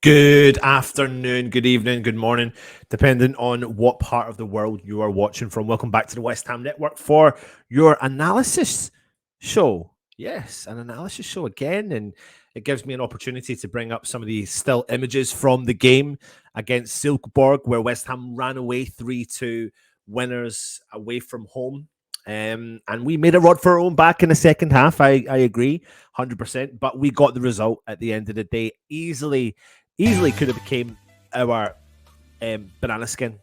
Good afternoon, good evening, good morning, depending on what part of the world you are watching from. Welcome back to the West Ham Network for your analysis show. Yes, an analysis show again, and it gives me an opportunity to bring up some of the still images from the game against Silkeborg, where West Ham ran away 3-2 winners away from home. And we made a rod for our own back in the second half. I agree, 100%. But we got the result at the end of the day. Easily could have became our banana skin.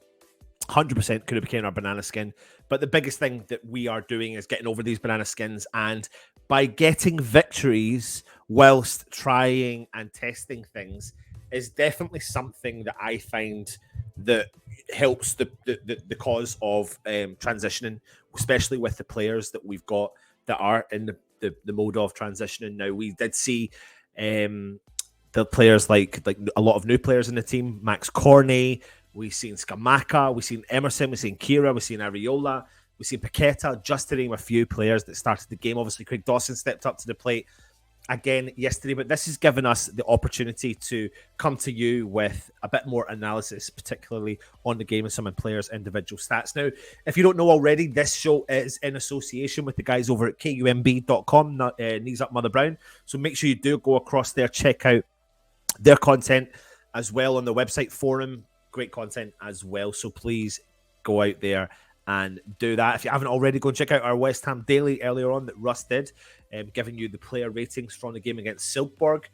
100% could have became our banana skin. But the biggest thing that we are doing is getting over these banana skins. And by getting victories whilst trying and testing things is definitely something that I find that helps the cause of transitioning, especially with the players that we've got that are in the mode of transitioning. Now, we did see the players like a lot of new players in the team, Max Cornet, we've seen Scamacca, we've seen Emerson, we've seen Kira, we've seen Areola, we've seen Paqueta, just to name a few players that started the game. Obviously, Craig Dawson stepped up to the plate again yesterday, but this has given us the opportunity to come to you with a bit more analysis, particularly on the game and some of the players' individual stats. Now, if you don't know already, this show is in association with the guys over at kumb.com, Knees Up Mother Brown. So make sure you do go across there, check out their content as well on the website forum. Great content as well. So please go out there and do that. If you haven't already, go and check out our West Ham Daily earlier on that Russ did, giving you the player ratings from the game against Silkeborg.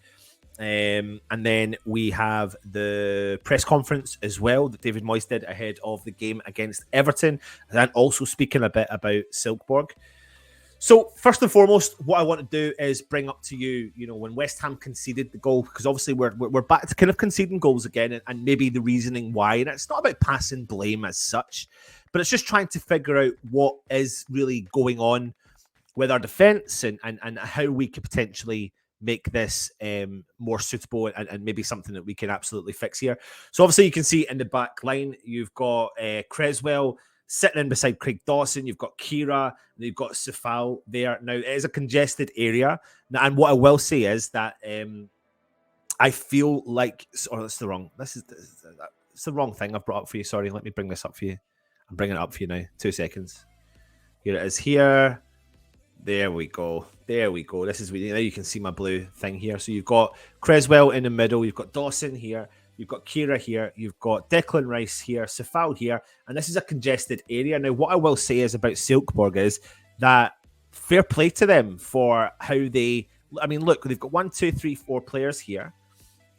And then we have the press conference as well that David Moyes did ahead of the game against Everton, and also speaking a bit about Silkeborg. So first and foremost, what I want to do is bring up to you, when West Ham conceded the goal, because obviously we're back to kind of conceding goals again, and maybe the reasoning why. And it's not about passing blame as such, but it's just trying to figure out what is really going on with our defence and how we could potentially make this more suitable and maybe something that we can absolutely fix here. So obviously you can see in the back line, you've got Creswell sitting in beside Craig Dawson. You've got Kira, and you've got Safal there. Now, it is a congested area. Now, and what I will say is that I feel like... Oh, that's the wrong... It's the wrong thing I've brought up for you. Sorry, let me bring this up for you. I'm bringing it up for you now. 2 seconds. Here it is here. There we go. There we go. This is... Now you can see my blue thing here. So you've got Creswell in the middle. You've got Dawson here. You've got Kira here, you've got Declan Rice here, Safal here, and this is a congested area. Now, what I will say is about Silkeborg is that fair play to them for how they... I mean, look, they've got 1, 2, 3, 4 players here,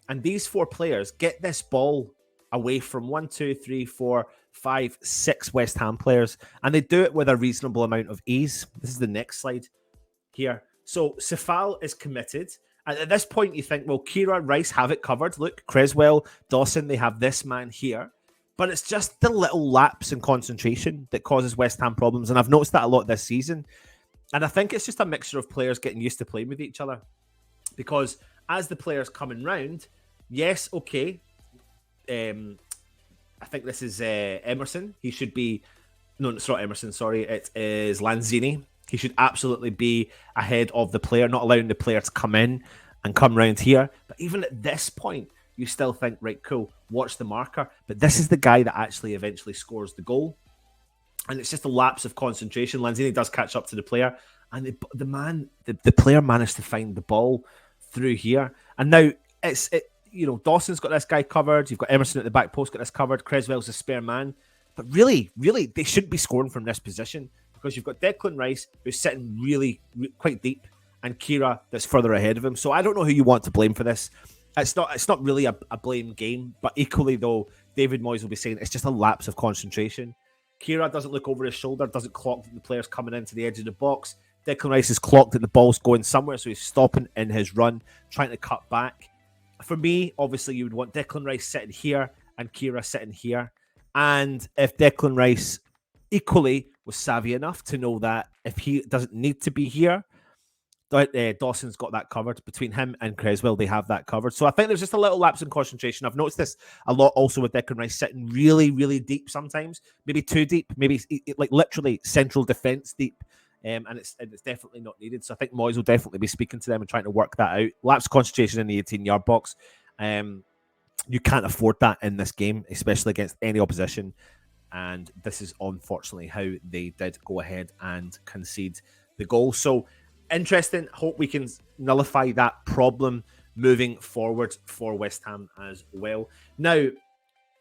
and these 4 players get this ball away from 1, 2, 3, 4, 5, 6 West Ham players, and they do it with a reasonable amount of ease. This is the next slide here. So Safal is committed. And at this point, you think, well, Kira, Rice have it covered. Look, Creswell, Dawson, they have this man here. But it's just the little lapse in concentration that causes West Ham problems. And I've noticed that a lot this season. And I think it's just a mixture of players getting used to playing with each other. Because as the players coming round, yes, okay. I think this is Emerson. He should be... No, it's not Emerson, sorry. It is Lanzini. He should absolutely be ahead of the player, not allowing the player to come in and come round here. But even at this point, you still think, right, cool, watch the marker. But this is the guy that actually eventually scores the goal. And it's just a lapse of concentration. Lanzini does catch up to the player. And the player managed to find the ball through here. And now, Dawson's got this guy covered. You've got Emerson at the back post, got this covered. Creswell's a spare man. But really, they shouldn't be scoring from this position. Because you've got Declan Rice, who's sitting really quite deep, and Kira that's further ahead of him. So I don't know who you want to blame for this. It's not really a blame game, but equally though, David Moyes will be saying it's just a lapse of concentration. Kira doesn't look over his shoulder, doesn't clock that the player's coming into the edge of the box. Declan Rice is clocked that the ball's going somewhere, so he's stopping in his run, trying to cut back. For me, obviously, you would want Declan Rice sitting here and Kira sitting here. And if Declan Rice equally was savvy enough to know that if he doesn't need to be here, Dawson's got that covered. Between him and Creswell, they have that covered. So I think there's just a little lapse in concentration. I've noticed this a lot also with Declan Rice sitting really, really deep sometimes. Maybe too deep. Maybe like literally central defence deep. And it's definitely not needed. So I think Moyes will definitely be speaking to them and trying to work that out. Lapse concentration in the 18-yard box. You can't afford that in this game, especially against any opposition. And this is unfortunately how they did go ahead and concede the goal. So interesting. Hope we can nullify that problem moving forward for West Ham as well. Now,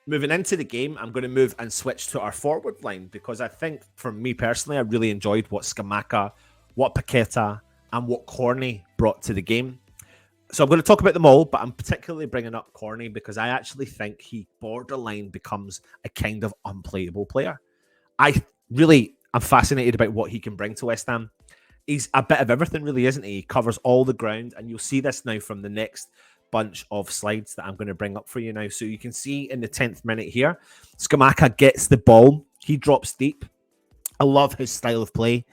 moving into the game, I'm going to move and switch to our forward line because I think, for me personally, I really enjoyed what Scamacca, what Paqueta, and what Cornet brought to the game. So I'm going to talk about them all, but I'm particularly bringing up Cornet because I actually think he borderline becomes a kind of unplayable player. I really am fascinated about what he can bring to West Ham. He's a bit of everything, really, isn't he? He covers all the ground, and you'll see this now from the next bunch of slides that I'm going to bring up for you now. So you can see in the 10th minute here, Scamacca gets the ball. He drops deep. I love his style of play.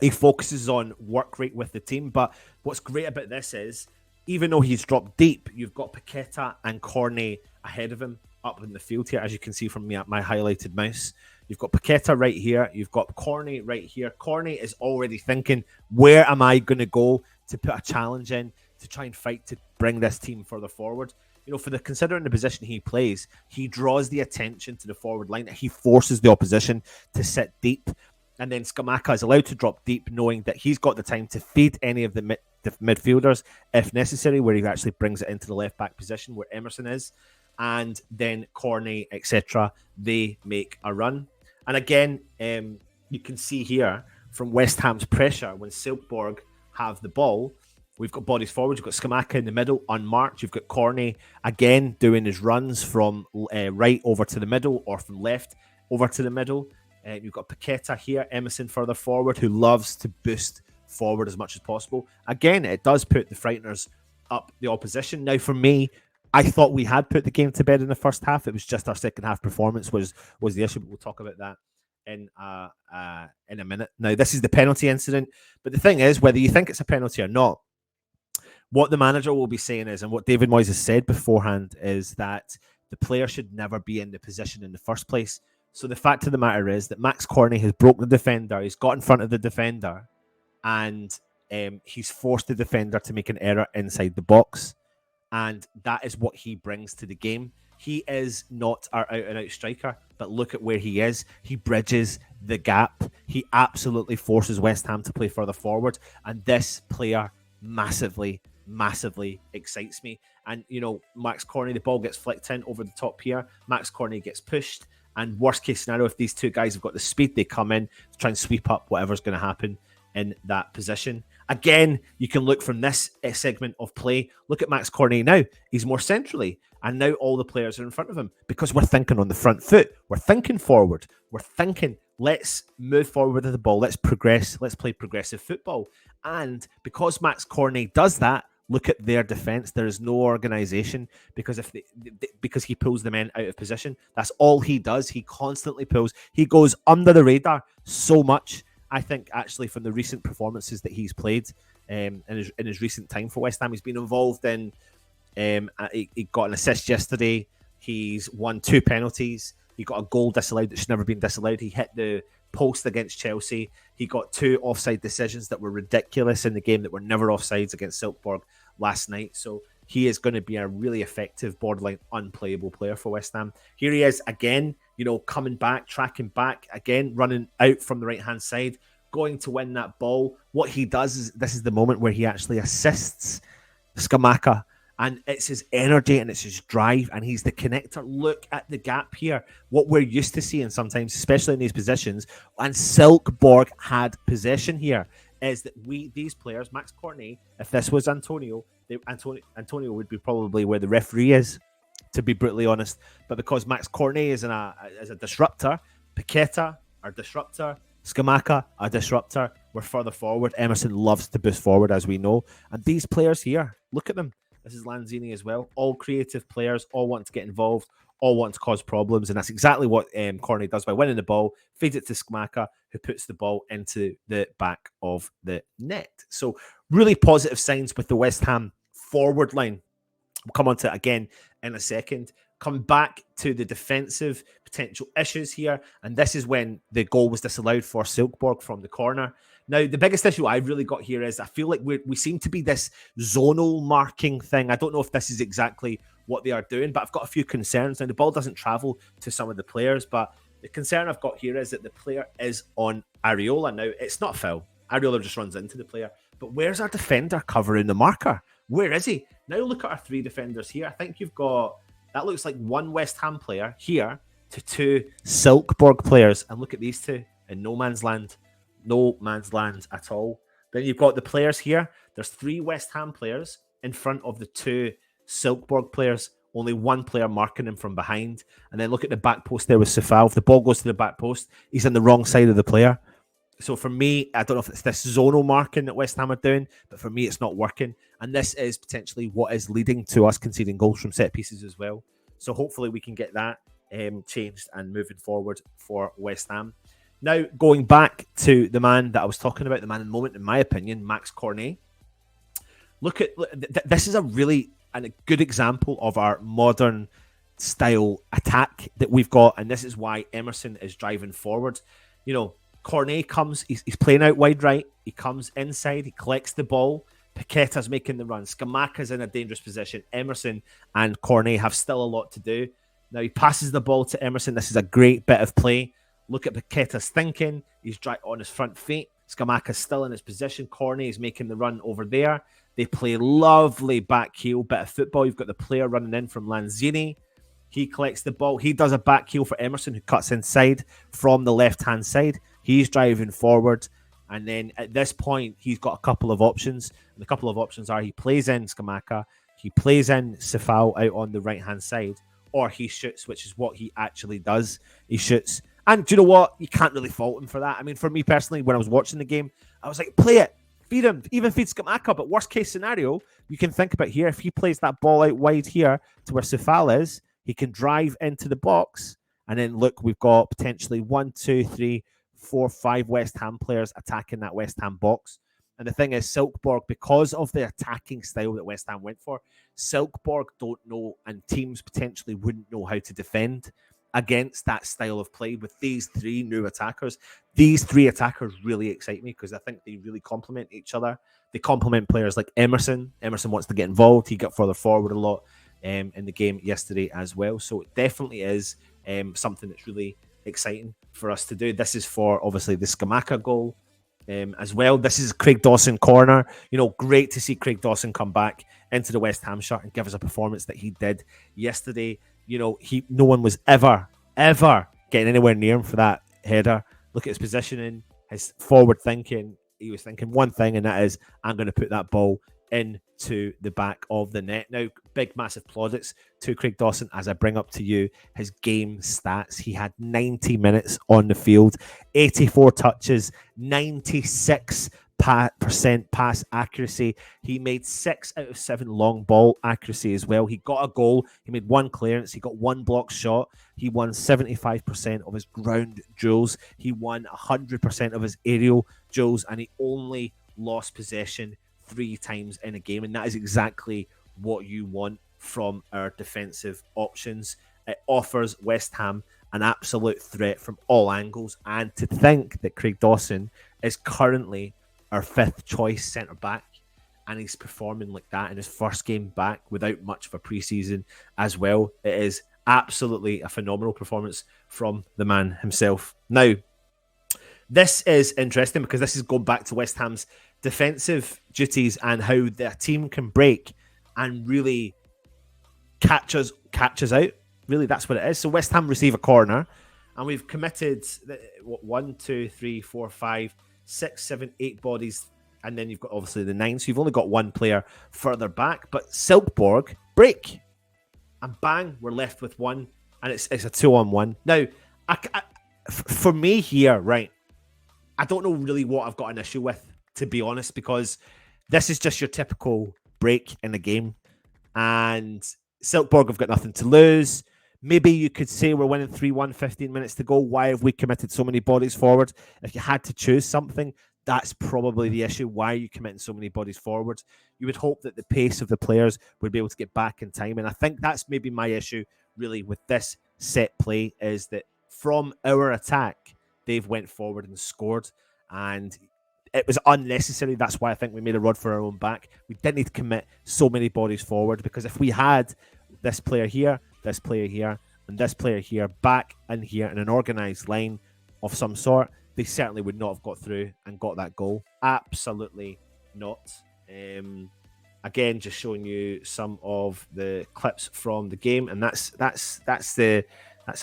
He focuses on work rate with the team. But what's great about this is, even though he's dropped deep, you've got Paqueta and Cornet ahead of him up in the field here, as you can see from my highlighted mouse. You've got Paqueta right here. You've got Cornet right here. Cornet is already thinking, where am I going to go to put a challenge in to try and fight to bring this team further forward? You know, considering the position he plays, he draws the attention to the forward line. He forces the opposition to sit deep. And then Scamacca is allowed to drop deep, knowing that he's got the time to feed any of the midfielders if necessary, where he actually brings it into the left-back position where Emerson is. And then Cornet, etc., they make a run. And again, you can see here from West Ham's pressure, when Silkeborg have the ball, we've got bodies forward. You've got Scamacca in the middle, unmarked. You've got Cornet, again, doing his runs from right over to the middle or from left over to the middle. You've got Paqueta here, Emerson further forward, who loves to boost forward as much as possible. Again, it does put the Frighteners up the opposition. Now, for me, I thought we had put the game to bed in the first half. It was just our second half performance was the issue, but we'll talk about that in a minute. Now, this is the penalty incident, but the thing is, whether you think it's a penalty or not, what the manager will be saying is, and what David Moyes has said beforehand, is that the player should never be in the position in the first place. So the fact of the matter is that Max Cornet has broke the defender. He's got in front of the defender, and he's forced the defender to make an error inside the box. And that is what he brings to the game. He is not our out-and-out striker, but look at where he is. He bridges the gap. He absolutely forces West Ham to play further forward. And this player massively excites me. And, you know, Max Cornet, the ball gets flicked in over the top here. Max Cornet gets pushed. And worst case scenario, if these two guys have got the speed, they come in to try and sweep up whatever's going to happen in that position. Again, you can look from this segment of play. Look at Max Cornet now. He's more centrally. And now all the players are in front of him because we're thinking on the front foot. We're thinking forward. We're thinking, let's move forward with the ball. Let's progress. Let's play progressive football. And because Max Cornet does that, look at their defense. There is no organization because because he pulls the men out of position. That's all he does. He constantly pulls. He goes under the radar so much. I think actually from the recent performances that he's played in his recent time for West Ham, he's been involved in. He got an assist yesterday. He's won 2 penalties. He got a goal disallowed that should never been disallowed. He hit the post against Chelsea. He got 2 offside decisions that were ridiculous in the game that were never offsides against Silkeborg last night. So he is going to be a really effective, borderline unplayable player for West Ham. Here he is again, you know, coming back, tracking back, again, running out from the right-hand side, going to win that ball. What he does is, this is the moment where he actually assists Scamacca. And it's his energy and it's his drive, and he's the connector. Look at the gap here. What we're used to seeing sometimes, especially in these positions, and Silkeborg had possession here, is that these players, Max Cornet, if this was Antonio, Antonio would be probably where the referee is, to be brutally honest. But because Max Cornet is a disruptor, Paqueta, our disruptor, Scamacca, a disruptor, we're further forward. Emerson loves to boost forward, as we know. And these players here, look at them. This is Lanzini as well. All creative players, all want to get involved, all want to cause problems. And that's exactly what Cornet does by winning the ball, feeds it to Scamacca, who puts the ball into the back of the net. So really positive signs with the West Ham forward line. We'll come on to it again in a second. Come back to the defensive potential issues here. And this is when the goal was disallowed for Silkeborg from the corner. Now, the biggest issue I've really got here is I feel like we seem to be this zonal marking thing. I don't know if this is exactly what they are doing, but I've got a few concerns. Now, the ball doesn't travel to some of the players, but the concern I've got here is that the player is on Areola. Now, it's not foul. Areola just runs into the player. But where's our defender covering the marker? Where is he? Now look at our three defenders here. I think you've got, that looks like one West Ham player here to two Silkeborg players. And look at these two in no man's land. No man's land at all. Then you've got the players here. There's three West Ham players in front of the two Silkeborg players. Only one player marking him from behind. And then look at the back post there with Safal. If the ball goes to the back post, he's on the wrong side of the player. So for me, I don't know if it's this zonal marking that West Ham are doing, but for me, it's not working. And this is potentially what is leading to us conceding goals from set pieces as well. So hopefully we can get that changed and moving forward for West Ham. Now, going back to the man that I was talking about, the man in the moment, in my opinion, Max Cornet. Look at this is a really and a good example of our modern style attack that we've got, and this is why Emerson is driving forward. You know, Cornet comes, he's playing out wide right, he comes inside, he collects the ball, Paqueta's making the run, Scamacca's in a dangerous position, Emerson and Cornet have still a lot to do. Now he passes the ball to Emerson, this is a great bit of play. Look at Paqueta's thinking, he's on his front feet, Scamacca's still in his position, Cornet is making the run over there. They play lovely back heel bit of football. You've got the player running in from Lanzini. He collects the ball. He does a back heel for Emerson, who cuts inside from the left-hand side. He's driving forward. And then at this point, he's got a couple of options. And the couple of options are he plays in Scamacca, he plays in Safal out on the right-hand side, or he shoots, which is what he actually does. He shoots. And do you know what? You can't really fault him for that. I mean, for me personally, when I was watching the game, I was like, play it. Feed him, even feed Scamacca. But worst case scenario, you can think about here, if he plays that ball out wide here to where Safal is, he can drive into the box. And then look, we've got potentially 1, 2, 3, 4, 5 West Ham players attacking that West Ham box. And the thing is, Silkeborg, because of the attacking style that West Ham went for, Silkeborg don't know, and teams potentially wouldn't know how to defend against that style of play with these three new attackers. These three attackers really excite me because I think they really complement each other. They complement players like Emerson. Emerson wants to get involved. He got further forward a lot in the game yesterday as well. So it definitely is something that's really exciting for us to do. This is for, obviously, the Scamacca goal as well. This is Craig Dawson corner. You know, great to see Craig Dawson come back into the West Ham shirt and give us a performance that he did yesterday. You know, no one was ever getting anywhere near him for that header. Look at his positioning, his forward thinking. He was thinking one thing, and that is, I'm going to put that ball into the back of the net. Now, big, massive plaudits to Craig Dawson as I bring up to you his game stats. He had 90 minutes on the field, 84 touches, 96% pass accuracy. He made 6 out of 7 long ball accuracy as well. He got a goal. He made 1 clearance. He got 1 block shot. He won 75% of his ground duels. He won 100% of his aerial duels, and he only lost possession 3 times in a game. And that is exactly what you want from our defensive options. It offers West Ham an absolute threat from all angles. And to think that Craig Dawson is currently our 5th choice centre-back, and he's performing like that in his first game back without much of a pre-season as well. It is absolutely a phenomenal performance from the man himself. Now, this is interesting because this is going back to West Ham's defensive duties and how their team can break and really catch us out. Really, that's what it is. So West Ham receive a corner, and we've committed 1, 2, 3, 4, 5, 6, 7, 8 bodies, and then you've got obviously the 9, so you've only got 1 player further back. But Silkeborg break, and bang, we're left with 1, and it's a 2-on-1. Now, for me here, right, I don't know really what I've got an issue with, to be honest, because this is just your typical break in the game, and Silkeborg have got nothing to lose. Maybe you could say we're winning 3-1, 15 minutes to go. Why have we committed so many bodies forward? If you had to choose something, that's probably the issue. Why are you committing so many bodies forward? You would hope that the pace of the players would be able to get back in time. And I think that's maybe my issue really with this set play, is that from our attack, they've went forward and scored. And it was unnecessary. That's why I think we made a rod for our own back. We didn't need to commit so many bodies forward, because if we had this player here, and this player here back in here in an organised line of some sort, they certainly would not have got through and got that goal. Absolutely not. Again, just showing you some of the clips from the game, and that's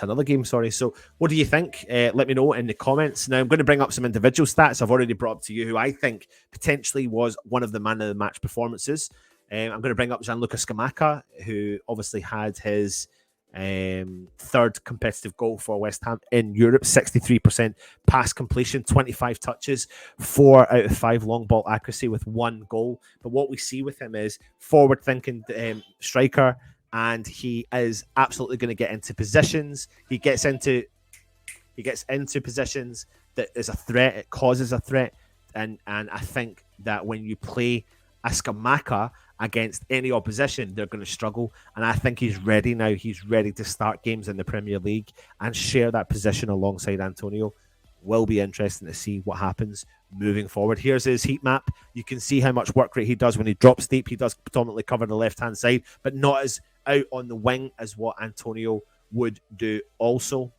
another game. Sorry. So, what do you think? Let me know in the comments. Now, I'm going to bring up some individual stats. I've already brought up to you who I think potentially was one of the man of the match performances. I'm going to bring up Gianluca Scamacca, who obviously had his third competitive goal for West Ham in Europe. 63% pass completion, 25 touches, 4 out of 5 long ball accuracy with 1 goal. But what we see with him is forward-thinking striker, and he is absolutely going to get into positions. He gets into positions that is a threat. It causes a threat, and I think that when you play a Scamacca against any opposition, they're going to struggle. And I think he's ready now. He's ready to start games in the Premier League and share that position alongside Antonio. Will be interesting to see what happens moving forward. Here's his heat map. You can see how much work rate he does when he drops deep. He does predominantly cover the left-hand side, but not as out on the wing as what Antonio would do also.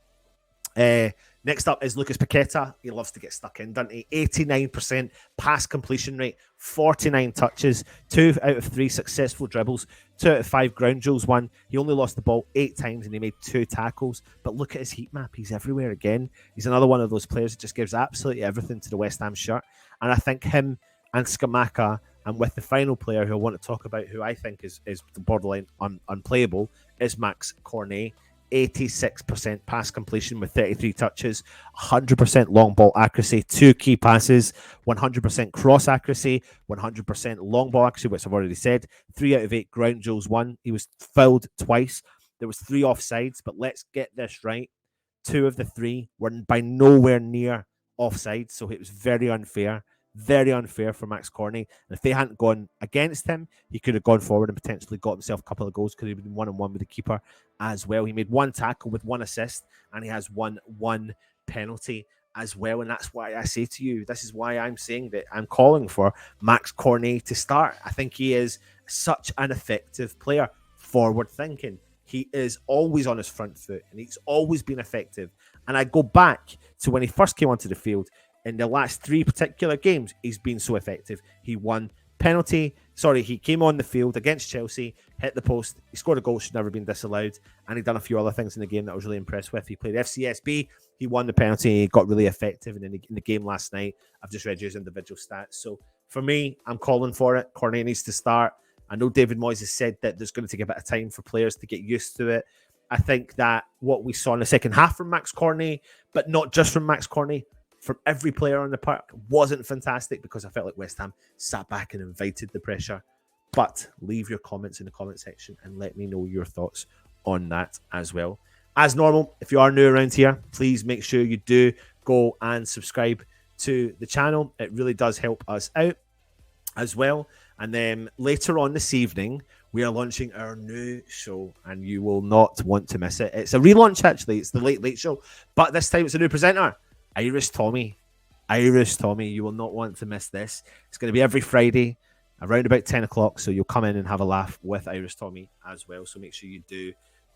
Next up is Lucas Paqueta. He loves to get stuck in, doesn't he? 89% pass completion rate, 49 touches, 2 out of 3 successful dribbles, 2 out of 5 ground duels won. He only lost the ball 8 times and he made 2 tackles. But look at his heat map. He's everywhere again. He's another one of those players that just gives absolutely everything to the West Ham shirt. And I think him and Scamacca, and with the final player who I want to talk about, who I think is borderline unplayable, is Max Cornet. 86% pass completion with 33 touches, 100% long ball accuracy, 2 key passes, 100% cross accuracy, 100% long ball accuracy, which I've already said, 3 out of 8 ground duels won. He was fouled twice. There was 3 offsides, but let's get this right. 2 of the 3 were by nowhere near offside, so it was very unfair for Max Cornet. And if they hadn't gone against him, he could have gone forward and potentially got himself a couple of goals. Could have been 1-on-1 with the keeper as well. He made 1 tackle with 1 assist, and he has one penalty as well. And that's why I say to you, this is why I'm saying that I'm calling for Max Cornet to start. I think he is such an effective player, forward thinking. He is always on his front foot, and he's always been effective. And I go back to when he first came onto the field. In the last 3 particular games, he's been so effective. He won penalty. He came on the field against Chelsea, hit the post. He scored a goal, should never have been disallowed. And he done a few other things in the game that I was really impressed with. He played FCSB. He won the penalty. He got really effective. And in the game last night, I've just read his individual stats. So for me, I'm calling for it. Cornet needs to start. I know David Moyes has said that there's going to take a bit of time for players to get used to it. I think that what we saw in the second half from Max Cornet, but not just from Max Cornet, from every player on the park, wasn't fantastic, because I felt like West Ham sat back and invited the pressure. But leave your comments in the comment section and let me know your thoughts on that as well. As normal, if you are new around here, please make sure you do go and subscribe to the channel. It really does help us out as well. And then later on this evening, we are launching our new show, and you will not want to miss it. It's a relaunch, actually. It's the Late Late Show, but this time it's a new presenter. Irish Tommy, you will not want to miss this. It's going to be every Friday around about 10 o'clock, so you'll come in and have a laugh with Irish Tommy as well, so make sure you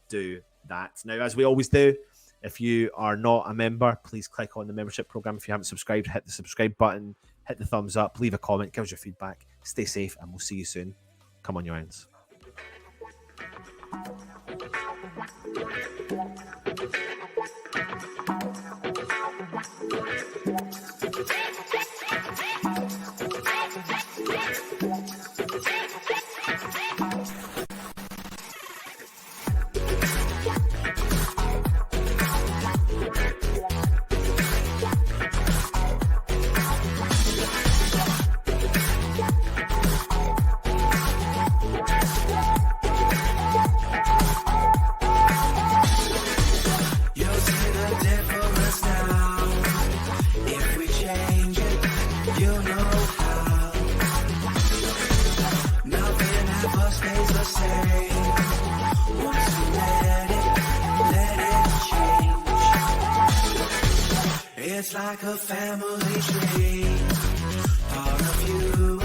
do that. Now, as we always do, if you are not a member, please click on the membership program. If you haven't subscribed, hit the subscribe button, hit the thumbs up, leave a comment, give us your feedback, stay safe, and we'll see you soon. Come on, you irons. It's like like a family tree. Part of you